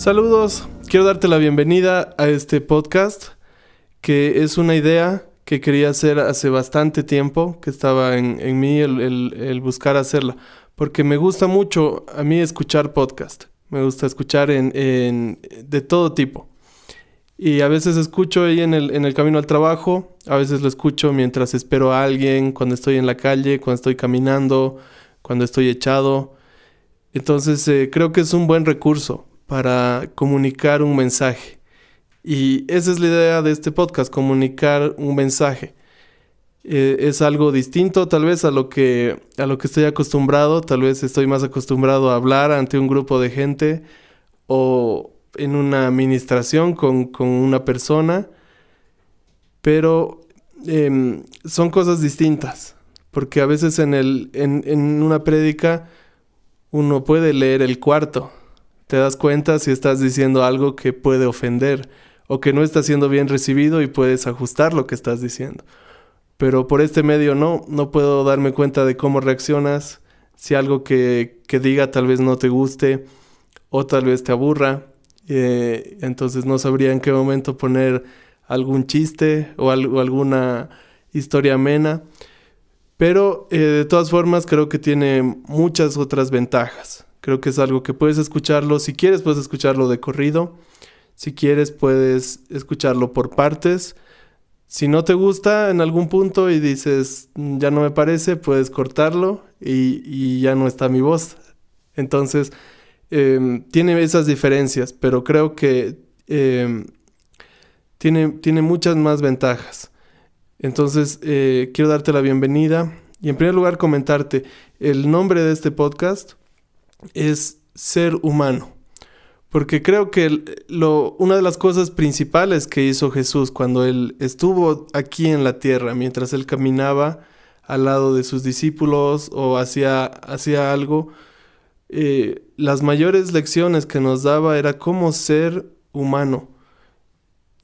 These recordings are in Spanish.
Saludos, quiero darte la bienvenida a este podcast, que es una idea que quería hacer hace bastante tiempo, que estaba en mí el buscar hacerla, porque me gusta mucho a mí escuchar podcast, me gusta escuchar de todo tipo. Y a veces escucho ahí en el camino al trabajo, a veces lo escucho mientras espero a alguien, cuando estoy en la calle, cuando estoy caminando, cuando estoy echado. Entonces creo que es un buen recurso para comunicar un mensaje. Y esa es la idea de este podcast, comunicar un mensaje. Es algo distinto tal vez a lo que estoy acostumbrado. Tal vez estoy más acostumbrado a hablar ante un grupo de gente o en una administración con una persona. Pero son cosas distintas. Porque a veces en una prédica uno puede leer el cuarto. Te das cuenta si estás diciendo algo que puede ofender o que no está siendo bien recibido y puedes ajustar lo que estás diciendo. Pero por este medio no puedo darme cuenta de cómo reaccionas, si algo que diga tal vez no te guste o tal vez te aburra. Entonces no sabría en qué momento poner algún chiste o alguna historia amena. Pero de todas formas creo que tiene muchas otras ventajas. Creo que es algo que puedes escucharlo, si quieres puedes escucharlo de corrido, si quieres puedes escucharlo por partes. Si no te gusta en algún punto y dices, ya no me parece, puedes cortarlo y ya no está mi voz. Entonces, tiene esas diferencias, pero creo que tiene muchas más ventajas. Entonces, quiero darte la bienvenida y en primer lugar comentarte, el nombre de este podcast es Ser Humano. Porque creo que una de las cosas principales que hizo Jesús cuando Él estuvo aquí en la tierra, mientras Él caminaba al lado de sus discípulos o hacía algo, las mayores lecciones que nos daba era cómo ser humano.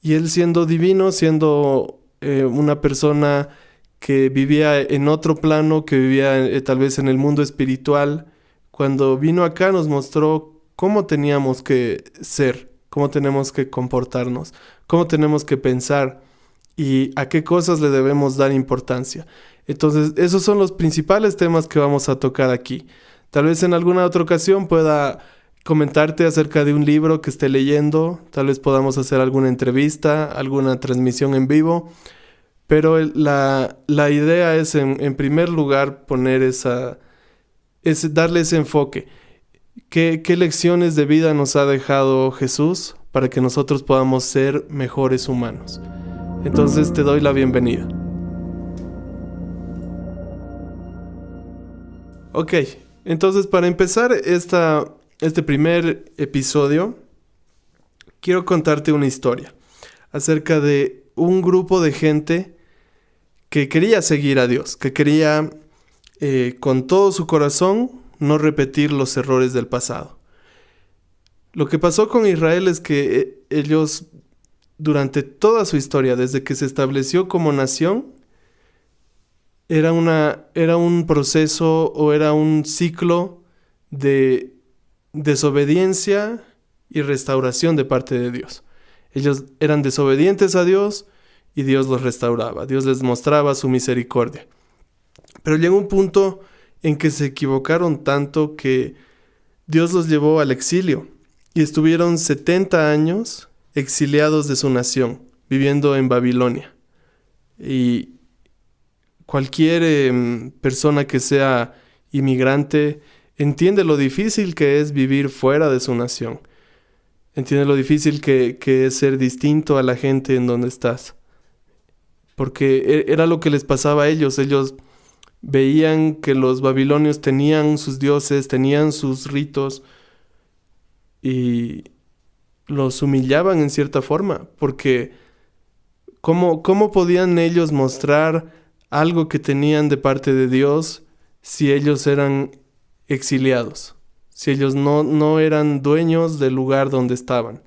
Y Él siendo divino, siendo una persona que vivía en otro plano, que vivía tal vez en el mundo espiritual, cuando vino acá nos mostró cómo teníamos que ser, cómo tenemos que comportarnos, cómo tenemos que pensar y a qué cosas le debemos dar importancia. Entonces, esos son los principales temas que vamos a tocar aquí. Tal vez en alguna otra ocasión pueda comentarte acerca de un libro que esté leyendo, tal vez podamos hacer alguna entrevista, alguna transmisión en vivo, pero la idea es en primer lugar poner darle ese enfoque. ¿Qué lecciones de vida nos ha dejado Jesús para que nosotros podamos ser mejores humanos? Entonces te doy la bienvenida. Ok, entonces para empezar este primer episodio, quiero contarte una historia acerca de un grupo de gente que quería seguir a Dios, que quería con todo su corazón no repetir los errores del pasado. Lo que pasó con Israel es que ellos, durante toda su historia, desde que se estableció como nación, era un proceso o era un ciclo de desobediencia y restauración de parte de Dios. Ellos eran desobedientes a Dios y Dios los restauraba. Dios les mostraba su misericordia. Pero llegó un punto en que se equivocaron tanto que Dios los llevó al exilio y estuvieron 70 años exiliados de su nación, viviendo en Babilonia. Y cualquier persona que sea inmigrante entiende lo difícil que es vivir fuera de su nación. Entiende lo difícil que es ser distinto a la gente en donde estás. Porque era lo que les pasaba a ellos. Ellos veían que los babilonios tenían sus dioses, tenían sus ritos y los humillaban en cierta forma, porque ¿cómo podían ellos mostrar algo que tenían de parte de Dios si ellos eran exiliados, si ellos no eran dueños del lugar donde estaban?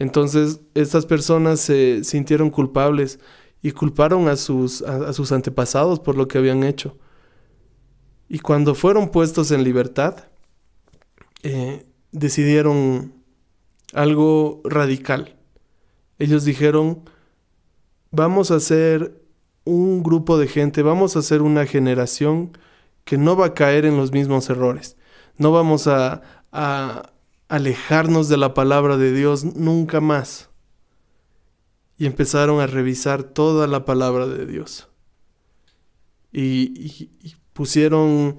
Entonces estas personas se sintieron culpables y culparon a sus antepasados por lo que habían hecho. Y cuando fueron puestos en libertad, decidieron algo radical. Ellos dijeron, vamos a ser un grupo de gente, vamos a ser una generación que no va a caer en los mismos errores. No vamos a alejarnos de la palabra de Dios nunca más. Y empezaron a revisar toda la palabra de Dios. Y pusieron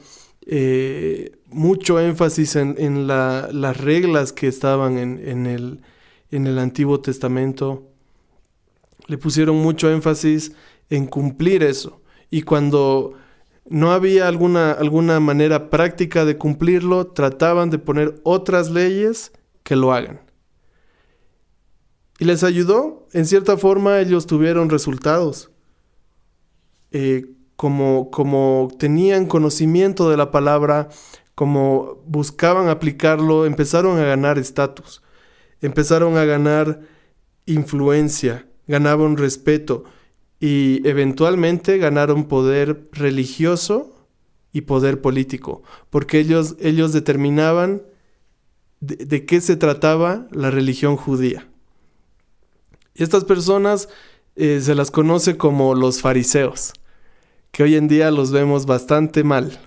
mucho énfasis en las reglas que estaban en el Antiguo Testamento. Le pusieron mucho énfasis en cumplir eso. Y cuando no había alguna manera práctica de cumplirlo, trataban de poner otras leyes que lo hagan. Y les ayudó. En cierta forma, ellos tuvieron resultados. Como tenían conocimiento de la palabra, como buscaban aplicarlo, empezaron a ganar estatus, empezaron a ganar influencia, ganaban respeto y eventualmente ganaron poder religioso y poder político, porque ellos determinaban de qué se trataba la religión judía. Y estas personas se las conoce como los fariseos, que hoy en día los vemos bastante mal.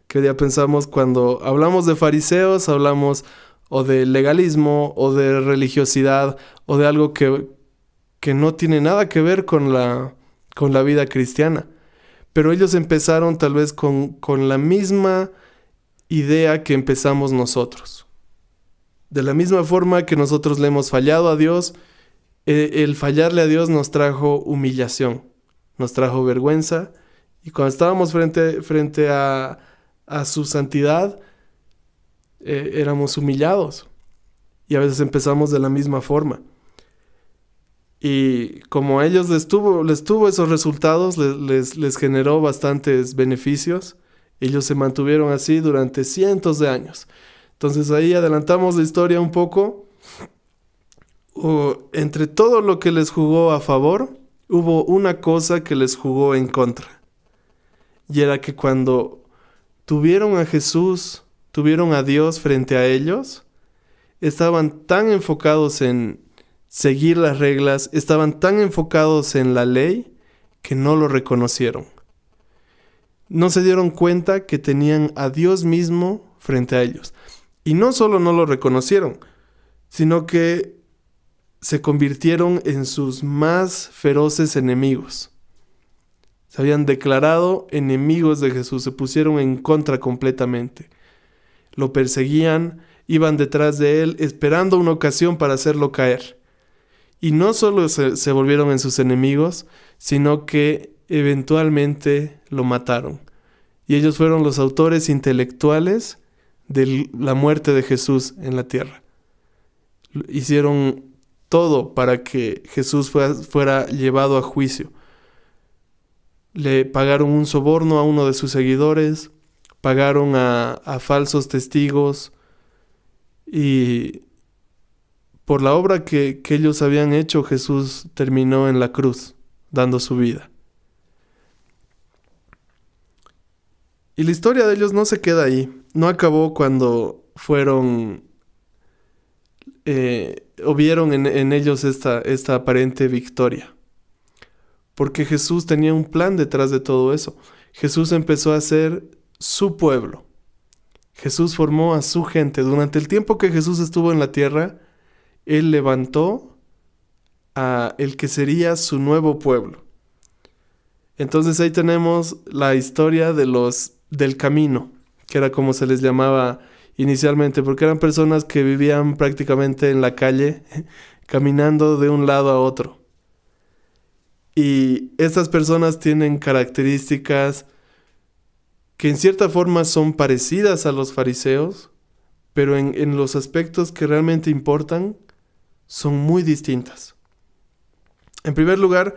Que hoy día pensamos, cuando hablamos de fariseos, hablamos o de legalismo, o de religiosidad, o de algo que no tiene nada que ver con la vida cristiana. Pero ellos empezaron tal vez con la misma idea que empezamos nosotros. De la misma forma que nosotros le hemos fallado a Dios, el fallarle a Dios nos trajo humillación, nos trajo vergüenza, y cuando estábamos frente a su santidad, éramos humillados, y a veces empezamos de la misma forma. Y como a ellos les tuvo esos resultados, les generó bastantes beneficios. Ellos se mantuvieron así durante cientos de años. Entonces ahí adelantamos la historia un poco. Entre todo lo que les jugó a favor, hubo una cosa que les jugó en contra. Y era que cuando tuvieron a Jesús, tuvieron a Dios frente a ellos, estaban tan enfocados en seguir las reglas, estaban tan enfocados en la ley, que no lo reconocieron. No se dieron cuenta que tenían a Dios mismo frente a ellos. Y no solo no lo reconocieron, sino que se convirtieron en sus más feroces enemigos. Se habían declarado enemigos de Jesús, se pusieron en contra completamente. Lo perseguían, iban detrás de él, esperando una ocasión para hacerlo caer. Y no solo se volvieron en sus enemigos, sino que eventualmente lo mataron. Y ellos fueron los autores intelectuales de la muerte de Jesús en la tierra. Hicieron todo para que Jesús fuera llevado a juicio. Le pagaron un soborno a uno de sus seguidores, pagaron a falsos testigos, y por la obra que ellos habían hecho, Jesús terminó en la cruz, dando su vida. Y la historia de ellos no se queda ahí. No acabó cuando fueron o vieron en ellos esta aparente victoria. Porque Jesús tenía un plan detrás de todo eso. Jesús empezó a hacer su pueblo. Jesús formó a su gente. Durante el tiempo que Jesús estuvo en la tierra, Él levantó a el que sería su nuevo pueblo. Entonces ahí tenemos la historia del camino, que era como se les llamaba inicialmente, porque eran personas que vivían prácticamente en la calle, caminando de un lado a otro. Y estas personas tienen características que en cierta forma son parecidas a los fariseos, pero en los aspectos que realmente importan son muy distintas. En primer lugar,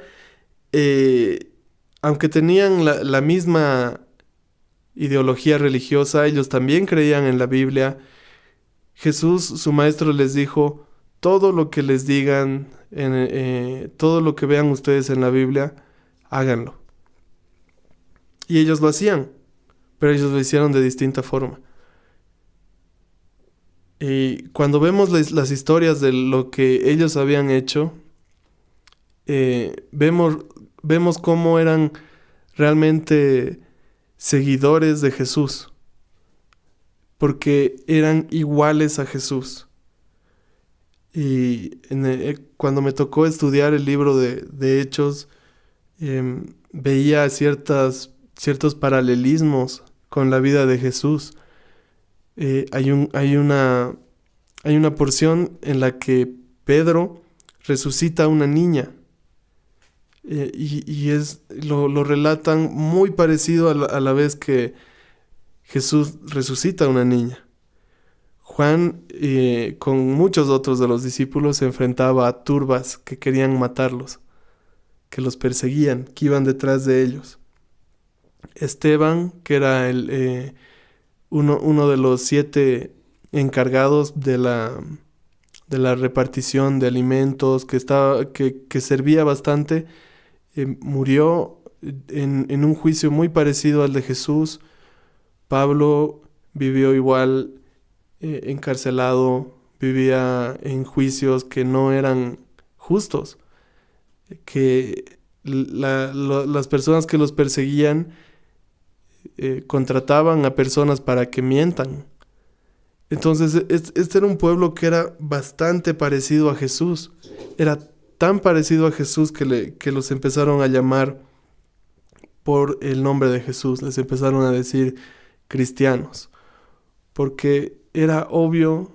aunque tenían la misma ideología religiosa, ellos también creían en la Biblia. Jesús, su maestro, les dijo: todo lo que les digan, todo lo que vean ustedes en la Biblia, háganlo. Y ellos lo hacían, pero ellos lo hicieron de distinta forma. Y cuando vemos las historias de lo que ellos habían hecho, vemos, vemos cómo eran realmente seguidores de Jesús, porque eran iguales a Jesús. Y cuando me tocó estudiar el libro de Hechos, veía ciertos paralelismos con la vida de Jesús. Hay una porción en la que Pedro resucita a una niña. Lo relatan muy parecido a la vez que Jesús resucita a una niña. Juan, con muchos otros de los discípulos, se enfrentaba a turbas que querían matarlos, que los perseguían, que iban detrás de ellos. Esteban, que era uno de los 7 encargados de la repartición de alimentos, que servía bastante, murió en un juicio muy parecido al de Jesús. Pablo vivió igual, encarcelado, vivía en juicios que no eran justos, que las personas que los perseguían contrataban a personas para que mientan. Entonces, este era un pueblo que era bastante parecido a Jesús. Era tan parecido a Jesús que los empezaron a llamar por el nombre de Jesús. Les empezaron a decir cristianos, porque era obvio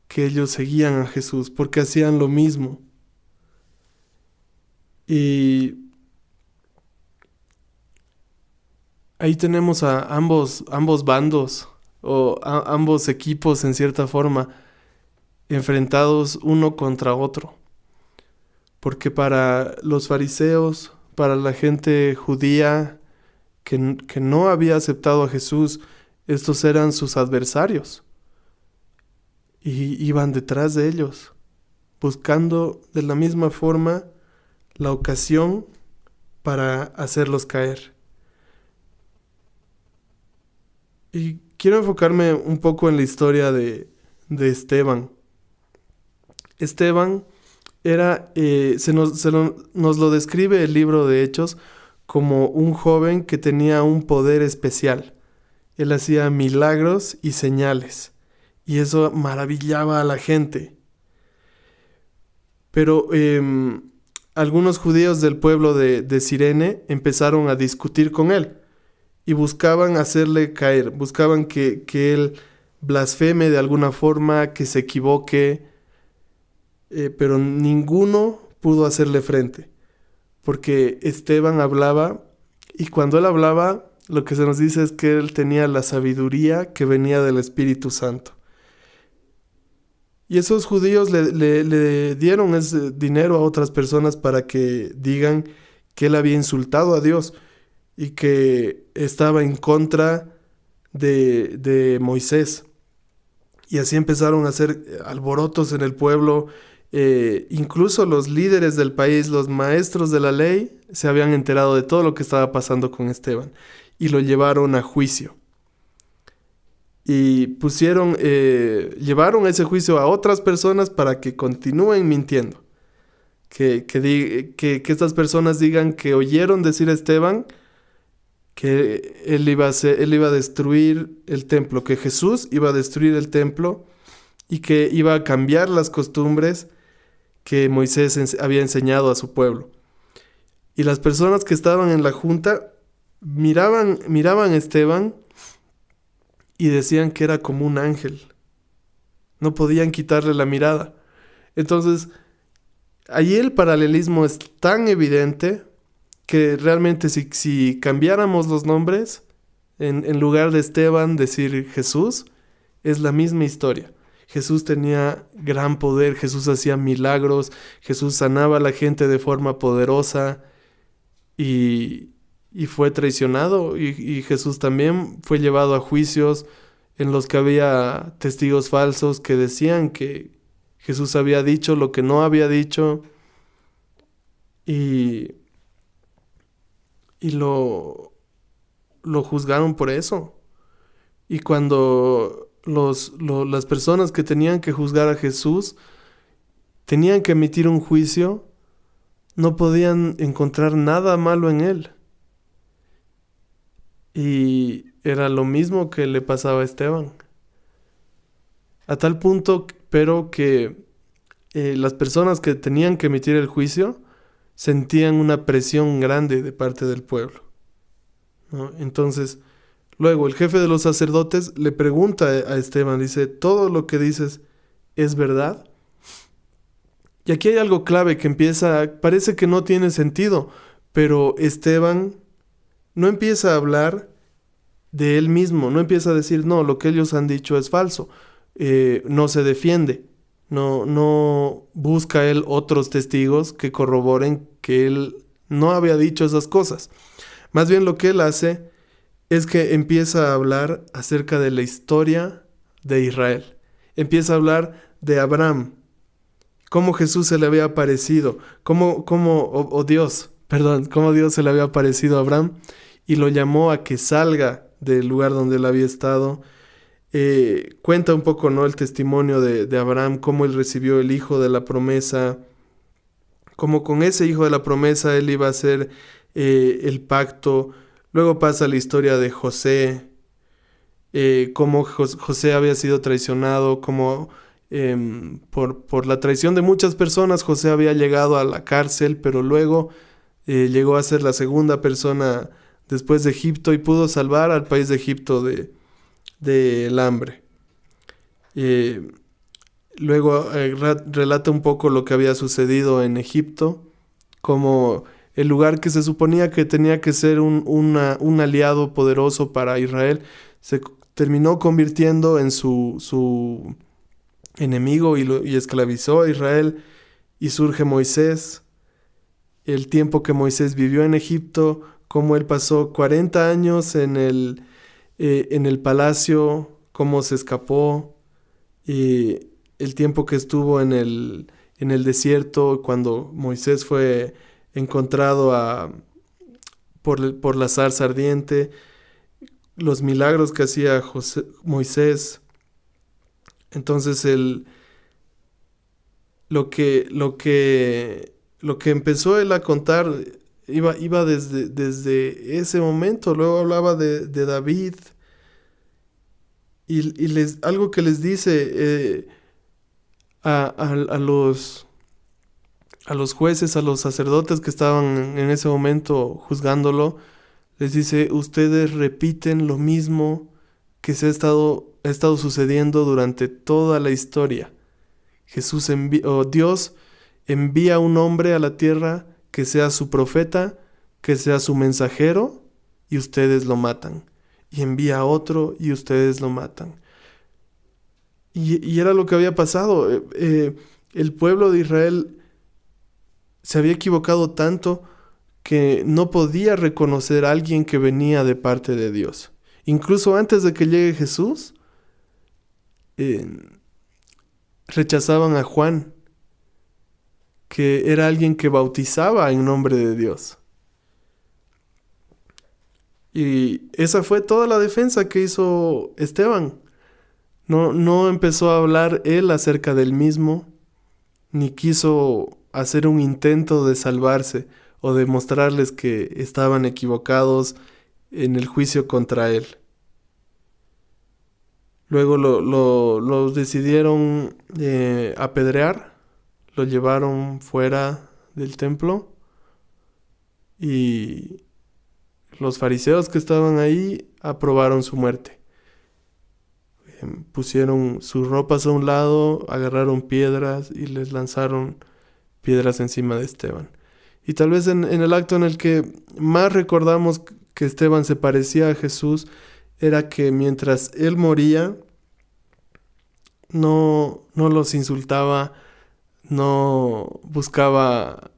que ellos seguían a Jesús, porque hacían lo mismo. Y ahí tenemos a ambos bandos, o ambos equipos en cierta forma, enfrentados uno contra otro. Porque para los fariseos, para la gente judía que no había aceptado a Jesús, estos eran sus adversarios. Y iban detrás de ellos, buscando de la misma forma la ocasión para hacerlos caer. Y quiero enfocarme un poco en la historia de Esteban. Esteban era, nos lo describe el libro de Hechos como un joven que tenía un poder especial. Él hacía milagros y señales, y eso maravillaba a la gente. Pero algunos judíos del pueblo de Cirene empezaron a discutir con él y buscaban hacerle caer, buscaban que él blasfeme de alguna forma, que se equivoque, pero ninguno pudo hacerle frente, porque Esteban hablaba, y cuando él hablaba, lo que se nos dice es que él tenía la sabiduría que venía del Espíritu Santo. Y esos judíos le dieron ese dinero a otras personas para que digan que él había insultado a Dios y que estaba en contra de Moisés. Y así empezaron a hacer alborotos en el pueblo. Incluso los líderes del país, los maestros de la ley, se habían enterado de todo lo que estaba pasando con Esteban y lo llevaron a juicio. Y llevaron ese juicio a otras personas para que continúen mintiendo. Que estas personas digan que oyeron decir a Esteban que él iba a destruir el templo, que Jesús iba a destruir el templo y que iba a cambiar las costumbres que Moisés había enseñado a su pueblo. Y las personas que estaban en la junta miraban a Esteban y decían que era como un ángel. No podían quitarle la mirada. Entonces, allí el paralelismo es tan evidente que realmente si cambiáramos los nombres, en lugar de Esteban decir Jesús, es la misma historia. Jesús tenía gran poder, Jesús hacía milagros, Jesús sanaba a la gente de forma poderosa y fue traicionado, y Jesús también fue llevado a juicios en los que había testigos falsos que decían que Jesús había dicho lo que no había dicho, y lo juzgaron por eso. Y cuando las personas que tenían que juzgar a Jesús tenían que emitir un juicio, no podían encontrar nada malo en él. Y era lo mismo que le pasaba a Esteban. A tal punto, pero que las personas que tenían que emitir el juicio sentían una presión grande de parte del pueblo, ¿no? Entonces, luego el jefe de los sacerdotes le pregunta a Esteban, dice, ¿todo lo que dices es verdad? Y aquí hay algo clave que parece que no tiene sentido, pero Esteban no empieza a hablar de él mismo, no empieza a decir, no, lo que ellos han dicho es falso, no se defiende, no busca él otros testigos que corroboren que él no había dicho esas cosas. Más bien lo que él hace es que empieza a hablar acerca de la historia de Israel. Empieza a hablar de Abraham, cómo Jesús se le había aparecido, cómo Dios se le había aparecido a Abraham y lo llamó a que salga del lugar donde él había estado. Cuenta un poco, ¿no?, el testimonio de Abraham, cómo él recibió el hijo de la promesa, cómo con ese hijo de la promesa él iba a hacer el pacto. Luego pasa la historia de José, cómo José había sido traicionado, cómo por la traición de muchas personas José había llegado a la cárcel, pero luego llegó a ser la segunda persona después de Egipto y pudo salvar al país de Egipto del hambre. Luego relata un poco lo que había sucedido en Egipto, como el lugar que se suponía que tenía que ser un aliado poderoso para Israel, se terminó convirtiendo en su enemigo y esclavizó a Israel, y surge Moisés. El tiempo que Moisés vivió en Egipto, cómo él pasó 40 años en el palacio, cómo se escapó, y el tiempo que estuvo en el desierto, cuando Moisés fue encontrado por la zarza ardiente, los milagros que hacía Moisés. Entonces lo que empezó él a contar iba desde ese momento. Luego hablaba de David y algo que les dice a los jueces, a los sacerdotes que estaban en ese momento juzgándolo, les dice, ustedes repiten lo mismo que ha estado sucediendo durante toda la historia. Dios envía un hombre a la tierra que sea su profeta, que sea su mensajero, y ustedes lo matan. Y envía a otro y ustedes lo matan. Y era lo que había pasado. El pueblo de Israel se había equivocado tanto que no podía reconocer a alguien que venía de parte de Dios. Incluso antes de que llegue Jesús, rechazaban a Juan, que era alguien que bautizaba en nombre de Dios. Y esa fue toda la defensa que hizo Esteban. No empezó a hablar él acerca del mismo, ni quiso hacer un intento de salvarse o de mostrarles que estaban equivocados en el juicio contra él. Luego lo decidieron apedrear, lo llevaron fuera del templo y los fariseos que estaban ahí aprobaron su muerte. Pusieron sus ropas a un lado, agarraron piedras y les lanzaron piedras encima de Esteban. Y tal vez en el acto en el que más recordamos que Esteban se parecía a Jesús era que mientras él moría, no los insultaba, no buscaba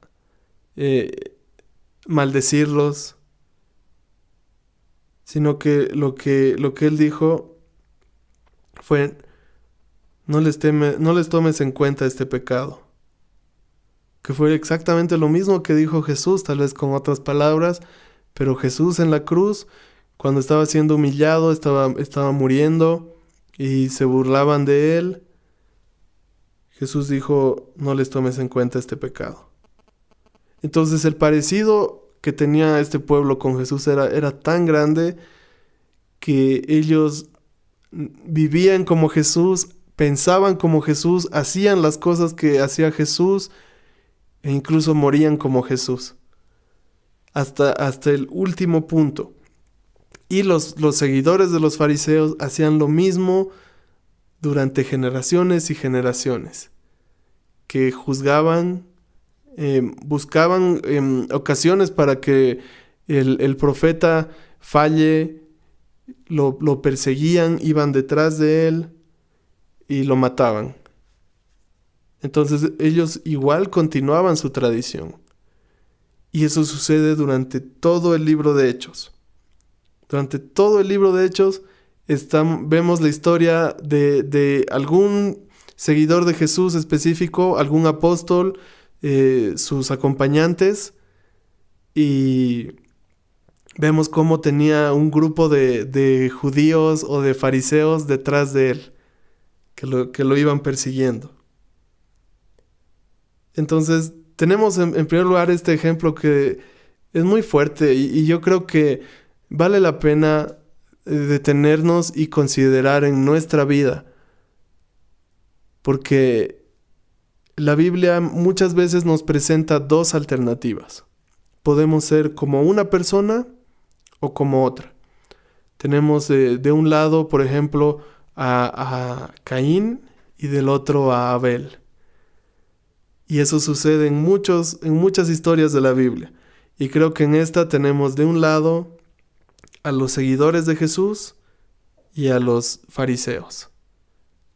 maldecirlos, sino que lo que él dijo fue, no les tomes en cuenta este pecado. Que fue exactamente lo mismo que dijo Jesús, tal vez con otras palabras, pero Jesús en la cruz, cuando estaba siendo humillado, estaba muriendo, y se burlaban de él, Jesús dijo, no les tomes en cuenta este pecado. Entonces el parecido que tenía este pueblo con Jesús era tan grande que ellos vivían como Jesús, pensaban como Jesús, hacían las cosas que hacía Jesús e incluso morían como Jesús. Hasta el último punto. Y los seguidores de los fariseos hacían lo mismo durante generaciones y generaciones, que juzgaban, buscaban ocasiones para que el profeta falle, lo perseguían, iban detrás de él y lo mataban. Entonces ellos igual continuaban su tradición. Y eso sucede durante todo el libro de Hechos. Durante todo el libro de Hechos vemos la historia de algún seguidor de Jesús específico, algún apóstol, sus acompañantes, y vemos cómo tenía un grupo de judíos o de fariseos detrás de él, que lo iban persiguiendo. Entonces, tenemos en primer lugar este ejemplo que es muy fuerte y yo creo que vale la pena detenernos y considerar en nuestra vida. Porque la Biblia muchas veces nos presenta dos alternativas. Podemos ser como una persona o como otra. Tenemos de un lado, por ejemplo, a Caín y del otro a Abel. Y eso sucede en muchas historias de la Biblia. Y creo que en esta tenemos de un lado a los seguidores de Jesús y a los fariseos,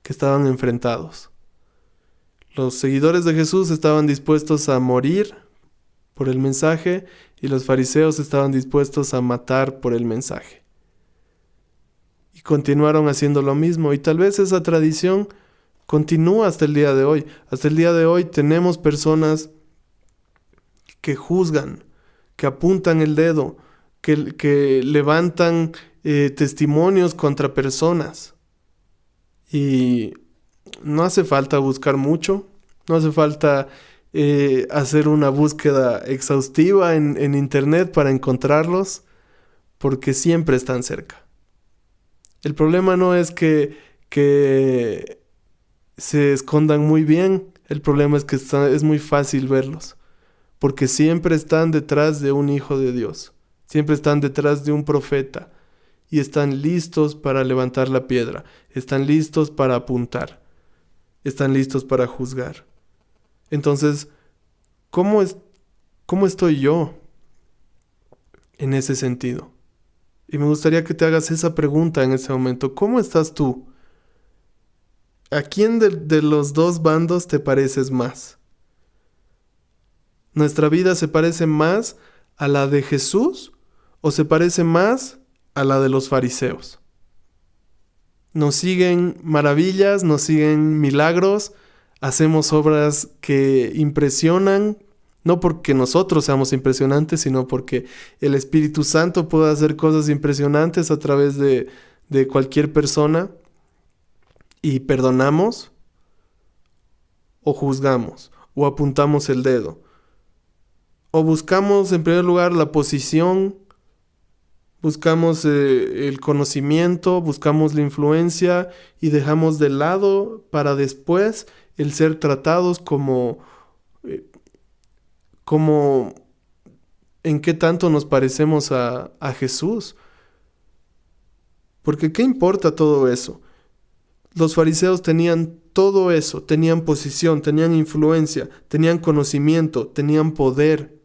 que estaban enfrentados. Los seguidores de Jesús estaban dispuestos a morir por el mensaje y los fariseos estaban dispuestos a matar por el mensaje. Y continuaron haciendo lo mismo. Y tal vez esa tradición continúa hasta el día de hoy. Hasta el día de hoy tenemos personas que juzgan, que apuntan el dedo, que levantan testimonios contra personas. Y no hace falta buscar mucho, no hace falta hacer una búsqueda exhaustiva en internet para encontrarlos, porque siempre están cerca. El problema no es que se escondan muy bien, el problema es que es muy fácil verlos, porque siempre están detrás de un hijo de Dios, siempre están detrás de un profeta, y están listos para levantar la piedra, están listos para apuntar, están listos para juzgar. Entonces, ¿cómo estoy yo en ese sentido? Y me gustaría que te hagas esa pregunta en ese momento. ¿Cómo estás tú? ¿A quién de los dos bandos te pareces más? ¿Nuestra vida se parece más a la de Jesús o se parece más a la de los fariseos? Nos siguen maravillas, nos siguen milagros, hacemos obras que impresionan, no porque nosotros seamos impresionantes, sino porque el Espíritu Santo puede hacer cosas impresionantes a través de cualquier persona. Y perdonamos, o juzgamos, o apuntamos el dedo, o buscamos en primer lugar la posición, buscamos el conocimiento, buscamos la influencia y dejamos de lado para después el ser tratados como en qué tanto nos parecemos a Jesús. Porque ¿qué importa todo eso? Los fariseos tenían todo eso, tenían posición, tenían influencia, tenían conocimiento, tenían poder.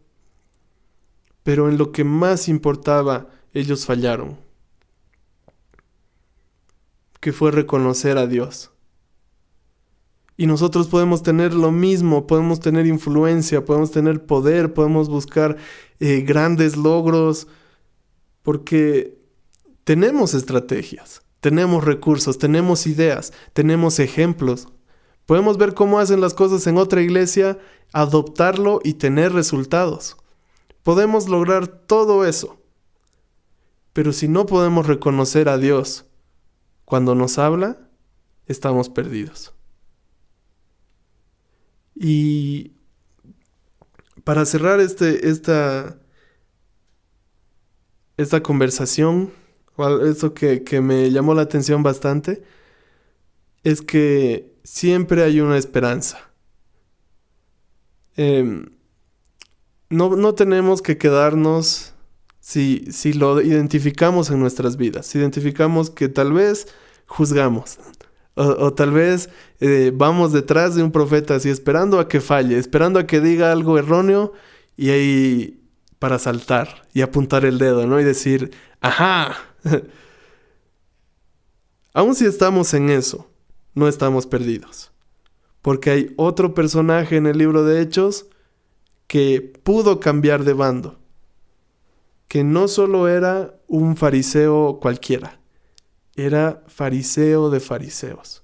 Pero en lo que más importaba, ellos fallaron, que fue reconocer a Dios. Y nosotros podemos tener lo mismo, podemos tener influencia, podemos tener poder, podemos buscar grandes logros, porque tenemos estrategias. Tenemos recursos, tenemos ideas, tenemos ejemplos. Podemos ver cómo hacen las cosas en otra iglesia, adoptarlo y tener resultados. Podemos lograr todo eso. Pero si no podemos reconocer a Dios cuando nos habla, estamos perdidos. Y para cerrar esta conversación, eso que me llamó la atención bastante, es que siempre hay una esperanza. No tenemos que quedarnos si lo identificamos en nuestras vidas. Si identificamos que tal vez juzgamos. O tal vez vamos detrás de un profeta así esperando a que falle, esperando a que diga algo erróneo y ahí para saltar y apuntar el dedo, ¿no? Y decir, ¡ajá! Aún si estamos en eso, no estamos perdidos. Porque hay otro personaje en el libro de Hechos que pudo cambiar de bando. Que no solo era un fariseo cualquiera, era fariseo de fariseos.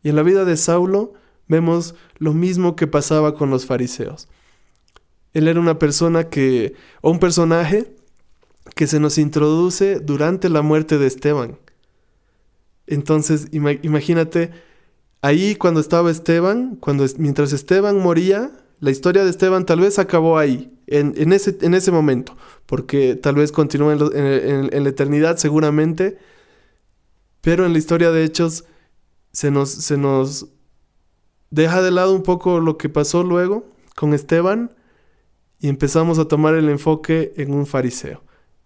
Y en la vida de Saulo vemos lo mismo que pasaba con los fariseos. Él era un personaje que se nos introduce durante la muerte de Esteban. Entonces, imagínate, ahí cuando estaba Esteban, mientras Esteban moría, la historia de Esteban tal vez acabó ahí, en ese momento, porque tal vez continúa en la eternidad seguramente, pero en la historia de Hechos se nos deja de lado un poco lo que pasó luego con Esteban y empezamos a tomar el enfoque en un fariseo,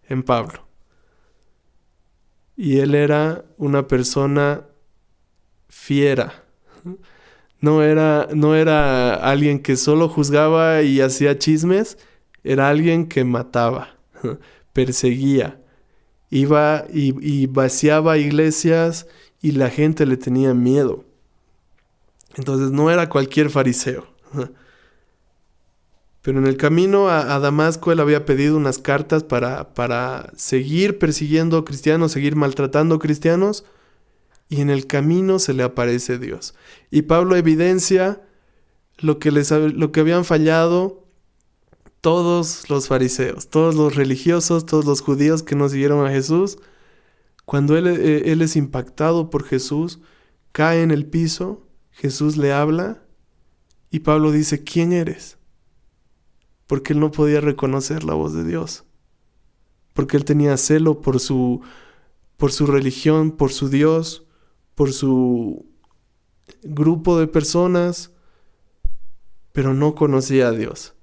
en Pablo. Y él era una persona fiera. No era alguien que solo juzgaba y hacía chismes, era alguien que mataba, perseguía, iba y vaciaba iglesias y la gente le tenía miedo. Entonces no era cualquier fariseo. Pero en el camino a Damasco él había pedido unas cartas para seguir persiguiendo cristianos, seguir maltratando cristianos. Y en el camino se le aparece Dios. Y Pablo evidencia lo que habían fallado todos los fariseos, todos los religiosos, todos los judíos que no siguieron a Jesús. Cuando él es impactado por Jesús, cae en el piso, Jesús le habla y Pablo dice, ¿quién eres? Porque él no podía reconocer la voz de Dios. Porque él tenía celo por su religión, por su Dios, por su grupo de personas, pero no conocía a Dios.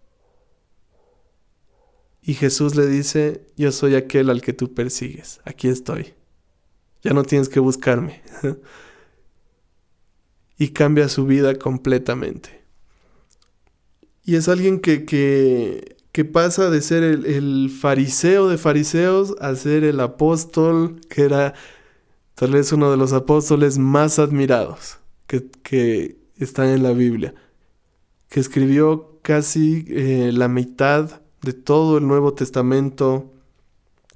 Y Jesús le dice, yo soy aquel al que tú persigues, aquí estoy, ya no tienes que buscarme. Y cambia su vida completamente. Y es alguien que pasa de ser el fariseo de fariseos a ser el apóstol, que era tal vez uno de los apóstoles más admirados que están en la Biblia, que escribió casi la mitad de todo el Nuevo Testamento.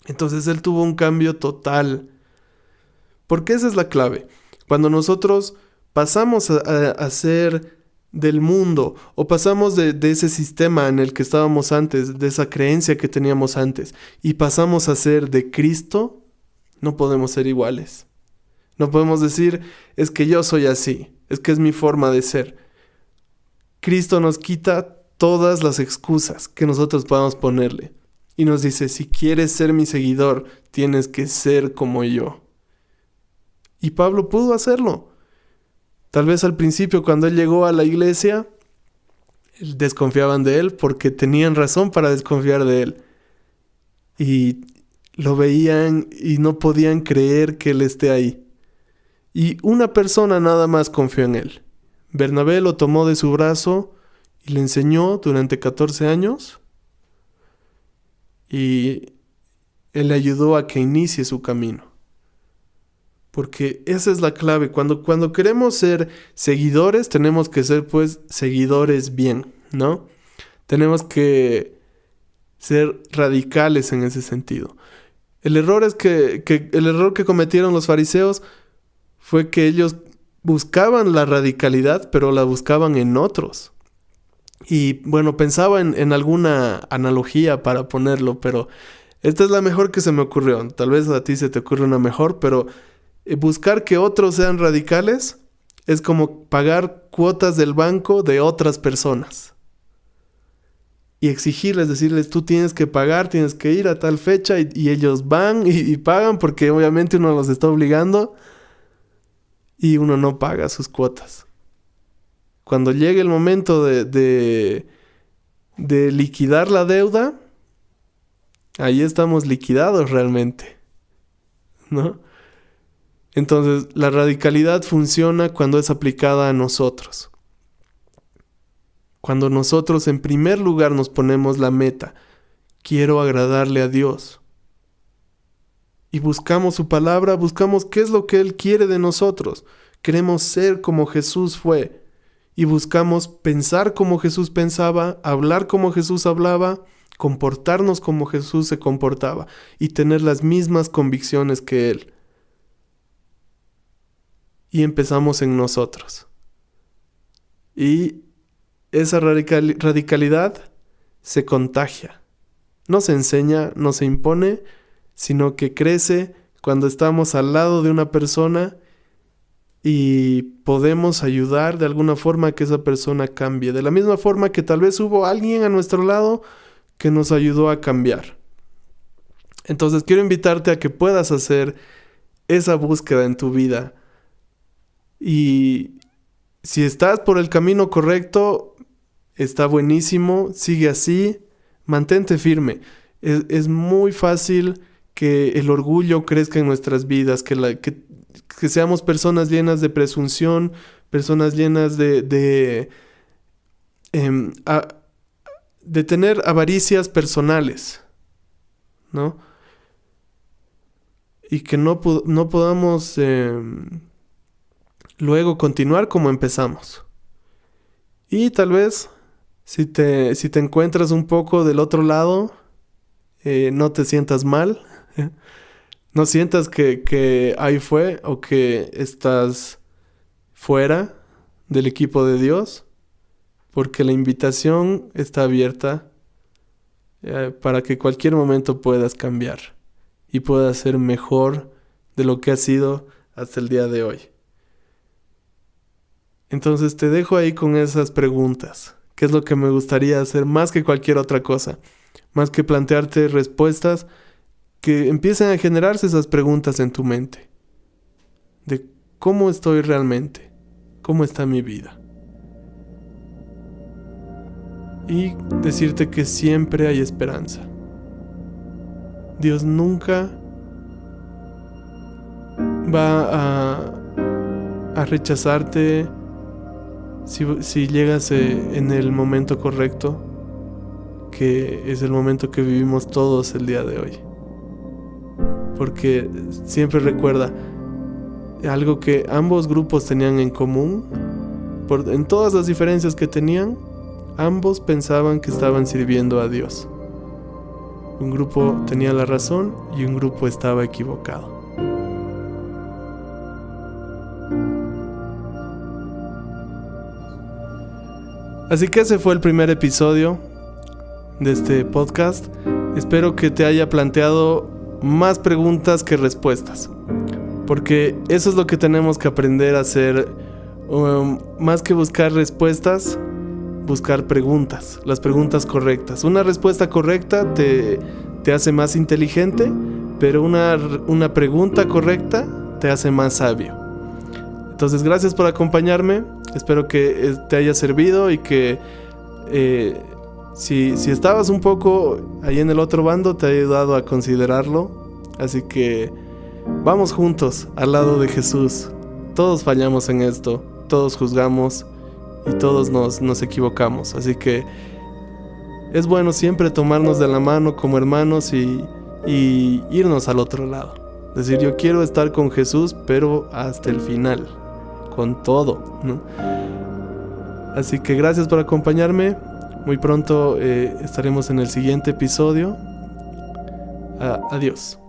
Entonces él tuvo un cambio total. Porque esa es la clave. Cuando nosotros pasamos a ser del mundo o pasamos de ese sistema en el que estábamos antes, de esa creencia que teníamos antes, y pasamos a ser de Cristo, no podemos ser iguales. No podemos decir, es que yo soy así, es que es mi forma de ser. Cristo nos quita todas las excusas que nosotros podamos ponerle. Y nos dice, si quieres ser mi seguidor, tienes que ser como yo. Y Pablo pudo hacerlo. Tal vez al principio, cuando él llegó a la iglesia, desconfiaban de él porque tenían razón para desconfiar de él. Y lo veían y no podían creer que él esté ahí. Y una persona nada más confió en él. Bernabé lo tomó de su brazo y le enseñó durante 14 años. Y él le ayudó a que inicie su camino. Porque esa es la clave. Cuando queremos ser seguidores, tenemos que ser pues seguidores bien, ¿no? Tenemos que ser radicales en ese sentido. El error que cometieron los fariseos fue que ellos buscaban la radicalidad, pero la buscaban en otros. Y bueno, pensaba en alguna analogía para ponerlo, pero esta es la mejor que se me ocurrió. Tal vez a ti se te ocurre una mejor, pero Buscar que otros sean radicales es como pagar cuotas del banco de otras personas. Y exigirles, decirles, tú tienes que pagar, tienes que ir a tal fecha, y ellos van y pagan porque obviamente uno los está obligando y uno no paga sus cuotas. Cuando llegue el momento de liquidar la deuda, ahí estamos liquidados realmente, ¿no? Entonces, la radicalidad funciona cuando es aplicada a nosotros. Cuando nosotros en primer lugar nos ponemos la meta, quiero agradarle a Dios. Y buscamos su palabra, buscamos qué es lo que Él quiere de nosotros. Queremos ser como Jesús fue. Y buscamos pensar como Jesús pensaba, hablar como Jesús hablaba, comportarnos como Jesús se comportaba y tener las mismas convicciones que Él. Y empezamos en nosotros. Y esa radicalidad se contagia. No se enseña, no se impone, sino que crece cuando estamos al lado de una persona y podemos ayudar de alguna forma a que esa persona cambie. De la misma forma que tal vez hubo alguien a nuestro lado que nos ayudó a cambiar. Entonces quiero invitarte a que puedas hacer esa búsqueda en tu vida. Y si estás por el camino correcto, está buenísimo, sigue así, mantente firme. Es muy fácil que el orgullo crezca en nuestras vidas, que seamos personas llenas de presunción, personas llenas de tener avaricias personales, ¿no? Y que no podamos luego continuar como empezamos. Y tal vez, si te encuentras un poco del otro lado, no te sientas mal. No sientas que ahí fue o que estás fuera del equipo de Dios, porque la invitación está abierta para que cualquier momento puedas cambiar y puedas ser mejor de lo que has sido hasta el día de hoy. Entonces te dejo ahí con esas preguntas. ¿Qué es lo que me gustaría hacer más que cualquier otra cosa? Más que plantearte respuestas, que empiecen a generarse esas preguntas en tu mente. De cómo estoy realmente, cómo está mi vida. Y decirte que siempre hay esperanza. Dios nunca va a rechazarte si llegas en el momento correcto, que es el momento que vivimos todos el día de hoy. Porque siempre recuerda algo que ambos grupos tenían en común. En todas las diferencias que tenían, ambos pensaban que estaban sirviendo a Dios. Un grupo tenía la razón y un grupo estaba equivocado. Así que ese fue el primer episodio de este podcast. Espero que te haya planteado más preguntas que respuestas, porque eso es lo que tenemos que aprender a hacer. Más que buscar respuestas, buscar preguntas, las preguntas correctas. Una respuesta correcta te hace más inteligente, pero una pregunta correcta te hace más sabio. Entonces, gracias por acompañarme. Espero que te haya servido y que si estabas un poco ahí en el otro bando, te ha ayudado a considerarlo. Así que vamos juntos al lado de Jesús. Todos fallamos en esto, todos juzgamos y todos nos equivocamos. Así que es bueno siempre tomarnos de la mano como hermanos y irnos al otro lado. Es decir, yo quiero estar con Jesús, pero hasta el final, con todo, ¿no? Así que gracias por acompañarme. Muy pronto estaremos en el siguiente episodio. Adiós.